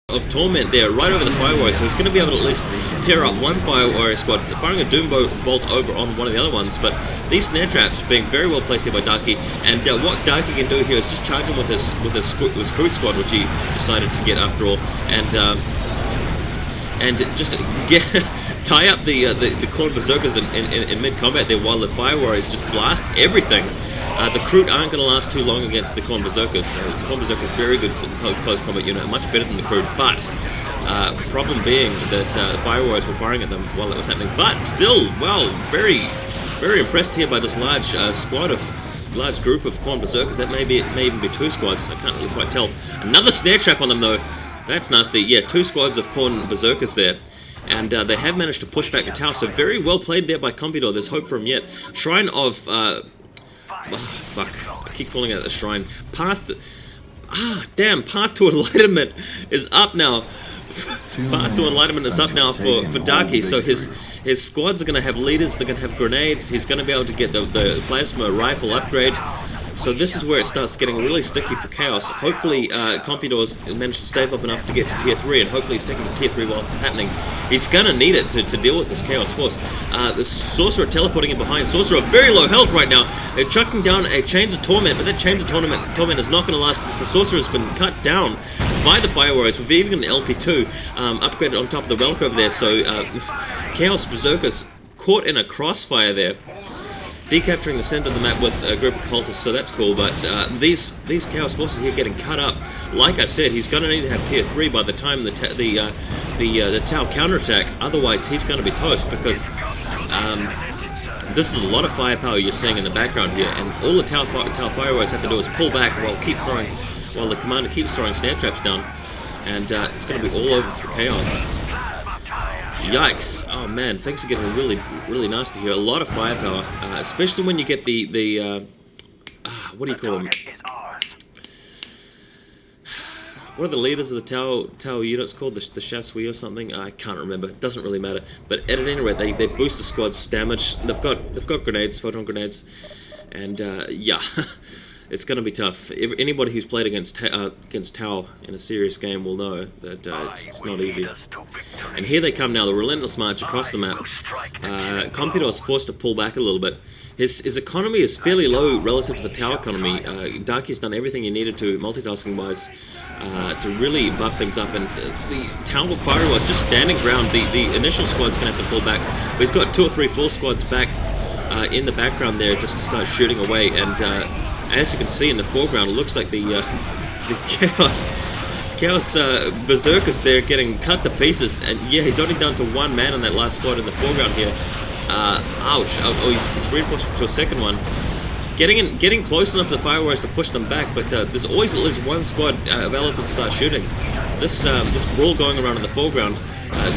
of Torment there right over the Fire Warrior, so he's going to be able to at least tear up one Fire Warrior squad, firing a Doom Bolt over on one of the other ones. But these snare traps being very well placed here by Darky, and what Darky can do here is just charge him with his Crude Squad, which he decided to get after all, and just get tie up the Corn Berserkers in mid-combat there while the Fire Warriors just blast everything. The Crude aren't going to last too long against the Corn Berserkers. The Corn Berserkers very good close combat unit, much better than the Crude, but problem being that the Fire Warriors were firing at them while that was happening. But still, well, very impressed here by this large large group of Corn Berserkers. That may even be two squads. I can't really quite tell. Another snare trap on them though. That's nasty. Yeah, two squads of Corn Berserkers there. And they have managed to push back the tower, so very well played there by Compeador. There's hope for him yet. Shrine of... oh, fuck. I keep calling it the Shrine. Path to Enlightenment is up now. Path to Enlightenment is up now for Darky, so his squads are going to have leaders, they're going to have grenades, he's going to be able to get the plasma rifle upgrade. So this is where it starts getting really sticky for Chaos. Hopefully Compeador's managed to stave up enough to get to tier 3, and hopefully he's taking to tier 3 while this is happening. He's going to need it to deal with this Chaos force. The Sorcerer teleporting in behind. Sorcerer very low health right now. They're chucking down a Chains of Torment, but that Chains of Torment is not going to last because the Sorcerer has been cut down by the Fire Warriors with even an LP2 upgraded on top of the Relic over there. So Chaos Berserkers caught in a crossfire there. Decapturing the center of the map with a group of cultists, so that's cool, but these Chaos forces here getting cut up. Like I said, he's going to need to have tier 3 by the time the Tau counterattack, otherwise he's going to be toast, because this is a lot of firepower you're seeing in the background here, and all the Tau Fire Warriors have to do is pull back while the commander keeps throwing snare traps down, and it's going to be all over for Chaos. Yikes! Oh man, things are getting really nasty here. A lot of firepower, especially when you get the what do you call them? What are the leaders of the Tau units called? The Chasseurs or something? I can't remember. It doesn't really matter. But at any rate, they boost the squad's damage. They've got grenades, photon grenades, and yeah. It's going to be tough. Anybody who's played against Tau in a serious game will know that it's not easy. And here they come now, the relentless march across the map. Compeador's forced to pull back a little bit. His economy is fairly low relative to the Tau economy. Darky's done everything he needed to, multitasking-wise, to really buff things up. And the Tau Fire was just standing ground. The initial squad's going to have to pull back. But he's got 2 or 3 full squads back in the background there just to start shooting away. And as you can see in the foreground, it looks like the Chaos Berserkers there getting cut to pieces, and yeah, he's only down to 1 man on that last squad in the foreground here. Ouch! Oh, he's reinforced to a second one. Getting close enough to the Fire Warriors to push them back, but there's always at least 1 squad available to start shooting. This brawl going around in the foreground.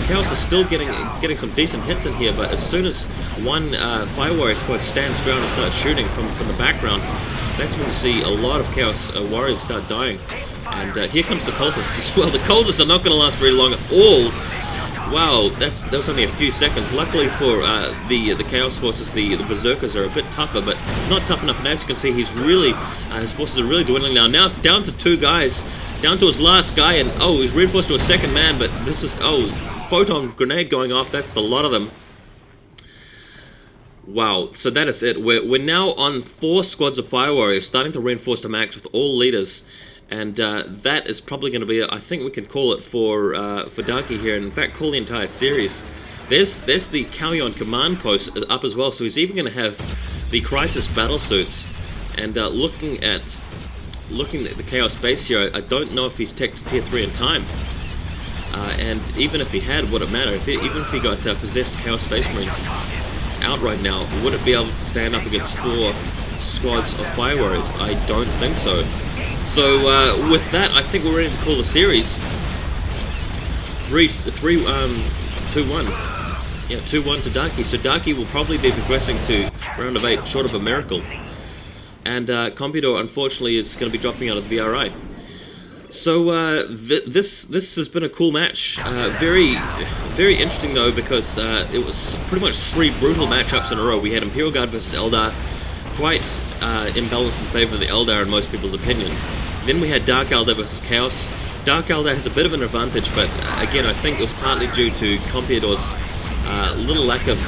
Chaos is still getting some decent hits in here, but as soon as 1 Fire Warrior squad stands ground and starts shooting from the background, that's when you see a lot of Chaos Warriors start dying. And here comes the Cultists as well. The Cultists are not going to last very long at all. Wow, that was only a few seconds. Luckily for the Chaos forces, the Berserkers are a bit tougher, but not tough enough. And as you can see, his forces are really dwindling now. Now down to 2 guys, down to his last guy, and oh, he's reinforced to a second man, but this is, oh, photon grenade going off. That's a lot of them. Wow, so that is it. We're now on 4 squads of Fire Warriors, starting to reinforce the max with all leaders, and that is probably going to be it. I think we can call it for Darky here, and in fact call the entire series. There's the Kauyon command post up as well, so he's even going to have the Crisis battle suits. And looking at the Chaos base here, I don't know if he's tech to tier 3 in time. And even if he had, would it matter? Even if he got possessed Chaos Space Marines out right now, would it be able to stand up against 4 squads of Fire Warriors? I don't think so. So with that, I think we're ready to call the series 2-1. Yeah, 2-1 to Darky. So Darky will probably be progressing to round of 8, short of a miracle. And Compeador, unfortunately, is going to be dropping out of the VRI. So this has been a cool match. Very interesting though, because it was pretty much 3 brutal matchups in a row. We had Imperial Guard versus Eldar, quite imbalanced in favor of the Eldar in most people's opinion. Then we had Dark Eldar versus Chaos, Dark Eldar has a bit of an advantage, but again, I think it was partly due to Compeador's little lack of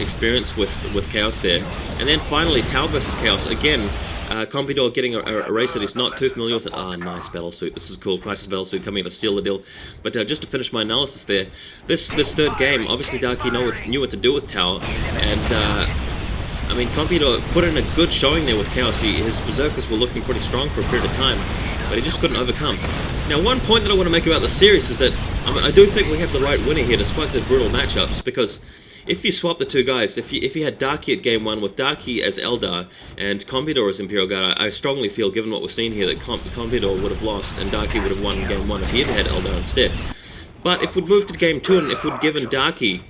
experience with Chaos there. And then finally, Tau versus Chaos. Again, Compeador getting a race that he's not too familiar with. Ah, nice battle suit. This is cool. Crisis battle suit coming in to seal the deal. But just to finish my analysis there, this third game, obviously Darky knew what to do with Tau, and I mean, Compeador put in a good showing there with Chaos. His Berserkers were looking pretty strong for a period of time, but he just couldn't overcome. Now, one point that I want to make about the series is that I do think we have the right winner here, despite the brutal matchups, because if you swap the two guys, if you had Darky at game 1 with Darky as Eldar and Compeador as Imperial Guard, I strongly feel, given what we've seen here, that Compeador would have lost and Darky would have won game 1 if he had Eldar instead. But if we'd moved to game 2 and if we'd given Darky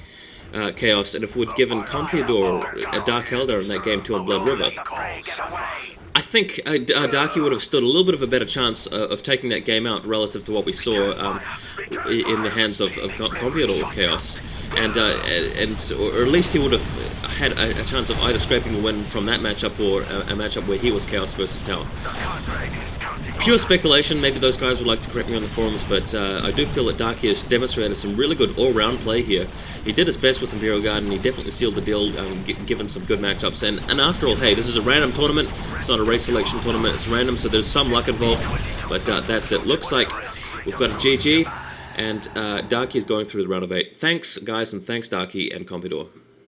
Chaos, and if we'd given Compeador a Dark Eldar in that game 2 on Blood River, I think Darky would have stood a little bit of a better chance of taking that game out relative to what we saw in the hands of Compeador with Chaos, or at least he would have had a chance of either scraping a win from that matchup or a matchup where he was Chaos versus Tau. Pure speculation, maybe those guys would like to correct me on the forums, but I do feel that Darky has demonstrated some really good all-round play here. He did his best with Imperial Guard, and he definitely sealed the deal, given some good matchups. And after all, hey, this is a random tournament. It's not a race selection tournament. It's random, so there's some luck involved. But that's it. Looks like we've got a GG, and Darky is going through the round of 8. Thanks, guys, and thanks, Darky and Compeador.